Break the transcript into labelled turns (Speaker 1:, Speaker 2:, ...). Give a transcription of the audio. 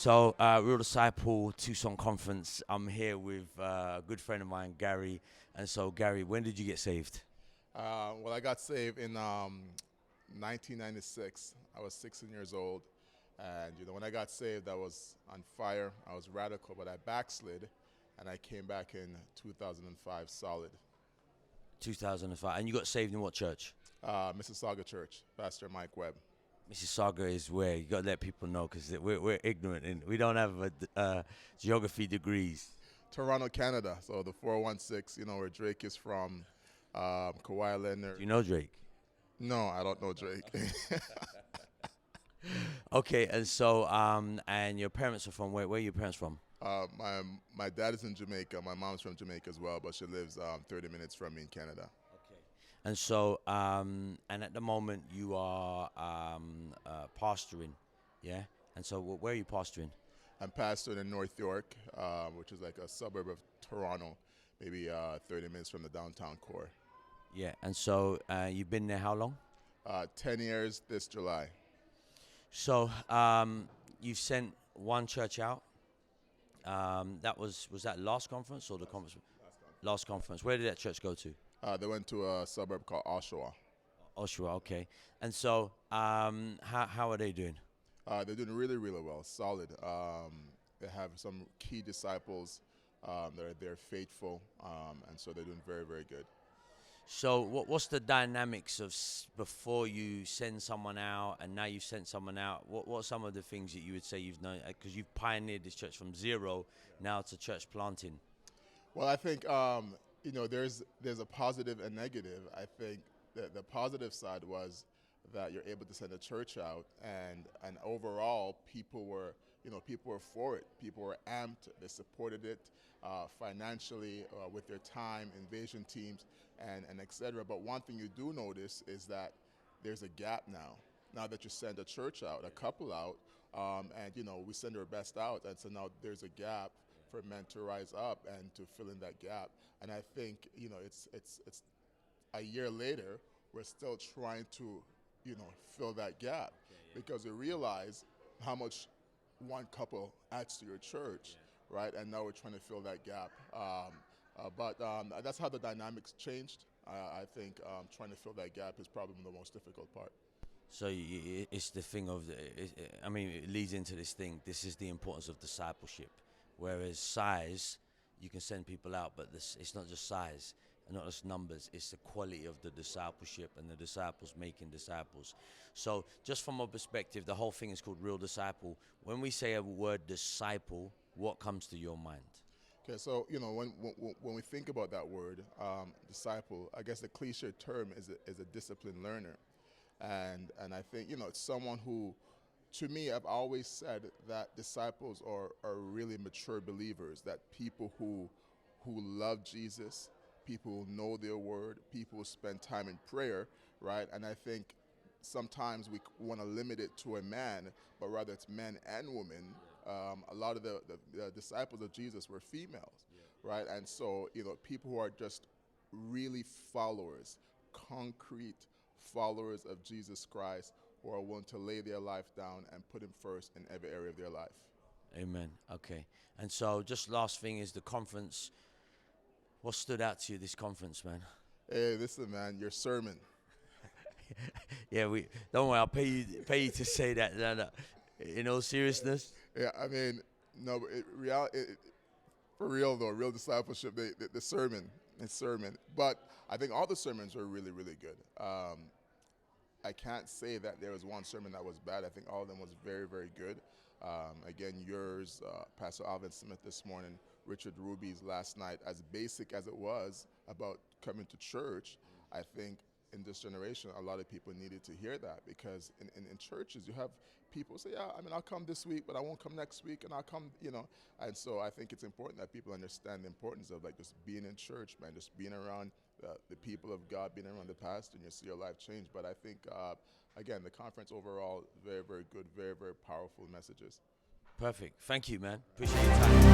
Speaker 1: Real Disciple Tucson Conference. I'm here with a good friend of mine, Gary. And so, Gary, when did you get saved?
Speaker 2: Well, I got saved in 1996. I was 16 years old. And, when I got saved, I was on fire. I was radical, but I backslid. And I came back in 2005 solid.
Speaker 1: 2005. And you got saved in what church?
Speaker 2: Mississauga Church, Pastor Mike Webb.
Speaker 1: Mississauga is where? You got to let people know because we're ignorant and we don't have geography degrees.
Speaker 2: Toronto, Canada. So the 416, where Drake is from, Kawhi Leonard.
Speaker 1: Do you know Drake?
Speaker 2: No, I don't know Drake.
Speaker 1: Okay, and so, and your parents are from where? Where are your parents from?
Speaker 2: My dad is in Jamaica. My mom's from Jamaica as well, but she lives 30 minutes from me in Canada.
Speaker 1: Okay. And so, and at the moment you are pastoring, yeah? And so where are you pastoring?
Speaker 2: I'm pastoring in North York, which is like a suburb of Toronto, maybe 30 minutes from the downtown core.
Speaker 1: Yeah, and so you've been there how long?
Speaker 2: 10 years this July.
Speaker 1: So you've sent one church out. Was that last conference or the conference? Last conference. Where did that church go to?
Speaker 2: They went to a suburb called Oshawa.
Speaker 1: Oshawa, okay. And so how are they doing?
Speaker 2: They're doing really, really well, solid. They have some key disciples they're faithful, and so they're doing very, very good.
Speaker 1: So what's the dynamics of before you send someone out and now you've sent someone out? What are some of the things that you would say you've known? Because you've pioneered this church from zero now to church planting.
Speaker 2: Well, I think, there's a positive and negative. I think that the positive side was that you're able to send a church out and overall people were for it. People were amped. They supported it financially, with their time, invasion teams, and et cetera. But one thing you do notice is that there's a gap now. Now that you send a church out, a couple out, and we send our best out, and so now there's a gap for men to rise up and to fill in that gap. And I think it's a year later, we're still trying to fill that gap because we realize how much one couple adds to your church, right? And now we're trying to fill that gap. But that's how the dynamics changed. I think trying to fill that gap is probably the most difficult part.
Speaker 1: So it's the thing of, it leads into this thing. This is the importance of discipleship. Whereas size, you can send people out, but it's not just size and not just numbers. It's the quality of the discipleship and the disciples making disciples. So just from a perspective, the whole thing is called Real Disciple. When we say a word disciple, what comes to your mind?
Speaker 2: Okay, so when we think about that word, disciple, I guess the cliche term is a disciplined learner, and I think it's someone who, to me, I've always said that disciples are really mature believers, that people who love Jesus, people who know their word, people who spend time in prayer, right? And I think sometimes we want to limit it to a man, but rather it's men and women. A lot of the disciples of Jesus were females, right? And so, people who are just really followers, concrete followers of Jesus Christ, who are willing to lay their life down and put him first in every area of their life.
Speaker 1: Amen. Okay. And so just last thing is the conference. What stood out to you this conference, man?
Speaker 2: Hey, listen, man, your sermon.
Speaker 1: Yeah, don't worry. I'll pay you to say that. No. In all seriousness.
Speaker 2: Yeah, I mean, no, for real though, real discipleship. The sermon. But I think all the sermons were really, really good. I can't say that there was one sermon that was bad. I think all of them was very, very good. Again, yours, Pastor Alvin Smith this morning, Richard Ruby's last night, as basic as it was about coming to church, I think in this generation, a lot of people needed to hear that because in churches, you have people say, I'll come this week, but I won't come next week, and I'll come, And so I think it's important that people understand the importance of just being in church, man, just being around the people of God, being around the pastor, and you see your life change. But I think, again, the conference overall, very, very good, very, very powerful messages.
Speaker 1: Perfect. Thank you, man. Appreciate your time.